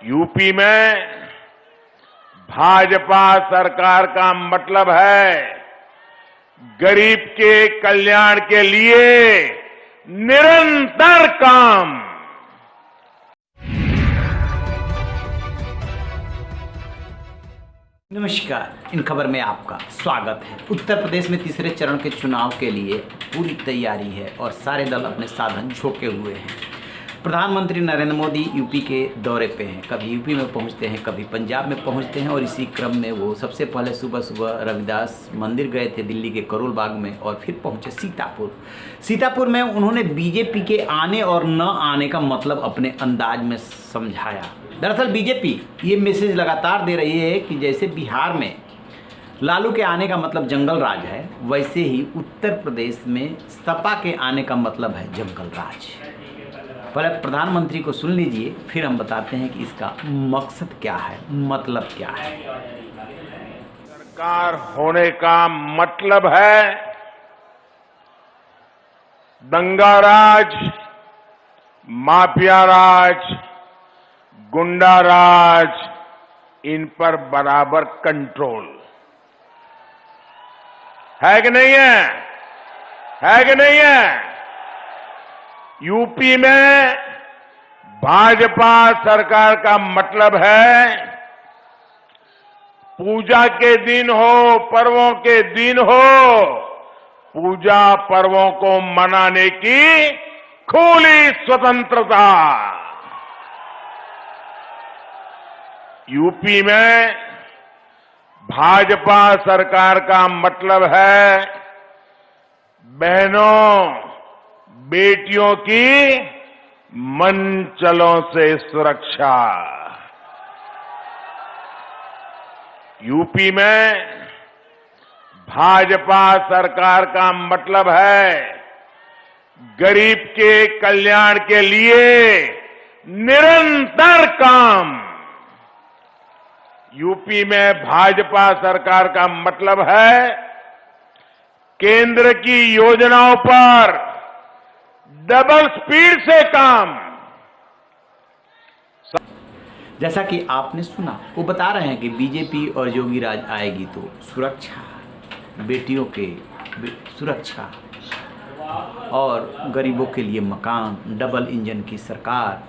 UP में भाजपा सरकार का मतलब है गरीब के कल्याण के लिए निरंतर काम। नमस्कार, इन खबर में आपका स्वागत है। उत्तर प्रदेश में तीसरे चरण के चुनाव के लिए पूरी तैयारी है और सारे दल अपने साधन झोंके हुए हैं। प्रधानमंत्री नरेंद्र मोदी यूपी के दौरे पे हैं। कभी यूपी में पहुंचते हैं, कभी पंजाब में पहुंचते हैं और इसी क्रम में वो सबसे पहले सुबह सुबह रविदास मंदिर गए थे दिल्ली के करोल बाग में और फिर पहुंचे सीतापुर में उन्होंने बीजेपी के आने और न आने का मतलब अपने अंदाज में समझाया। दरअसल बीजेपी ये मैसेज लगातार दे रही है कि जैसे बिहार में लालू के आने का मतलब जंगल राज है, वैसे ही उत्तर प्रदेश में सपा के आने का मतलब है जंगल राज। पहले प्रधानमंत्री को सुन लीजिए, फिर हम बताते हैं कि इसका मकसद क्या है, मतलब क्या है। सरकार होने का मतलब है दंगा राज, माफिया राज, गुंडा राज, इन पर बराबर कंट्रोल है कि नहीं है? है कि नहीं है? यूपी में भाजपा सरकार का मतलब है पूजा के दिन हो, पर्वों के दिन हो, पूजा पर्वों को मनाने की खुली स्वतंत्रता। यूपी में भाजपा सरकार का मतलब है बहनों बेटियों की मनचलों से सुरक्षा। यूपी में भाजपा सरकार का मतलब है गरीब के कल्याण के लिए निरंतर काम। यूपी में भाजपा सरकार का मतलब है केंद्र की योजनाओं पर डबल स्पीड से काम। जैसा कि आपने सुना, वो बता रहे हैं कि बीजेपी और योगी राज आएगी तो सुरक्षा, बेटियों के सुरक्षा और गरीबों के लिए मकान, डबल इंजन की सरकार।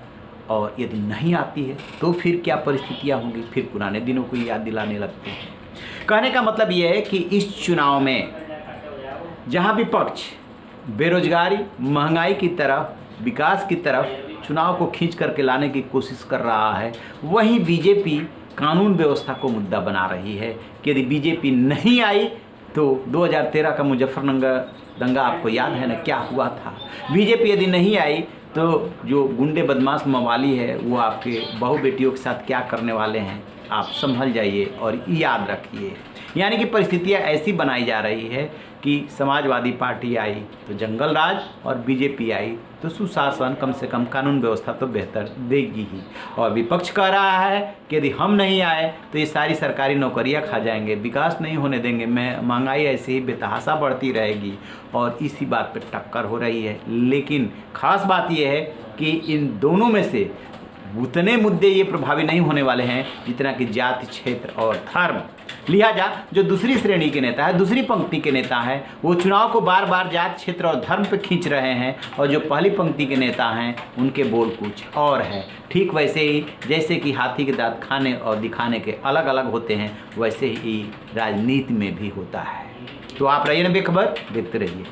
और यदि नहीं आती है तो फिर क्या परिस्थितियां होंगी, फिर पुराने दिनों को याद दिलाने लगते हैं। कहने का मतलब यह है कि इस चुनाव में जहां विपक्ष बेरोजगारी, महंगाई की तरफ, विकास की तरफ चुनाव को खींच करके लाने की कोशिश कर रहा है, वहीं बीजेपी कानून व्यवस्था को मुद्दा बना रही है कि यदि बीजेपी नहीं आई तो 2013 का मुजफ्फरनगर दंगा आपको याद है ना, क्या हुआ था। बीजेपी यदि नहीं आई तो जो गुंडे बदमाश मवाली है वो आपके बहू बेटियों के साथ क्या करने वाले हैं, आप संभल जाइए और याद रखिए। यानी कि परिस्थितियां ऐसी बनाई जा रही है कि समाजवादी पार्टी आई तो जंगल राज और बीजेपी आई तो सुशासन, कम से कम कानून व्यवस्था तो बेहतर देगी ही। और विपक्ष कह रहा है कि यदि हम नहीं आए तो ये सारी सरकारी नौकरियां खा जाएंगे, विकास नहीं होने देंगे, महंगाई ऐसे ही बेतहाशा बढ़ती रहेगी। और इसी बात पर टक्कर हो रही है। लेकिन खास बात यह है कि इन दोनों में से उतने मुद्दे ये प्रभावी नहीं होने वाले हैं जितना कि जाति, क्षेत्र और धर्म। लिहाजा जो दूसरी श्रेणी के नेता है, दूसरी पंक्ति के नेता हैं, वो चुनाव को बार बार जाति, क्षेत्र और धर्म पे खींच रहे हैं और जो पहली पंक्ति के नेता हैं उनके बोल कुछ और है। ठीक वैसे ही जैसे कि हाथी के दांत खाने और दिखाने के अलग अलग होते हैं, वैसे ही राजनीति में भी होता है। तो आप रहिए ना बेखबर, देखते रहिए।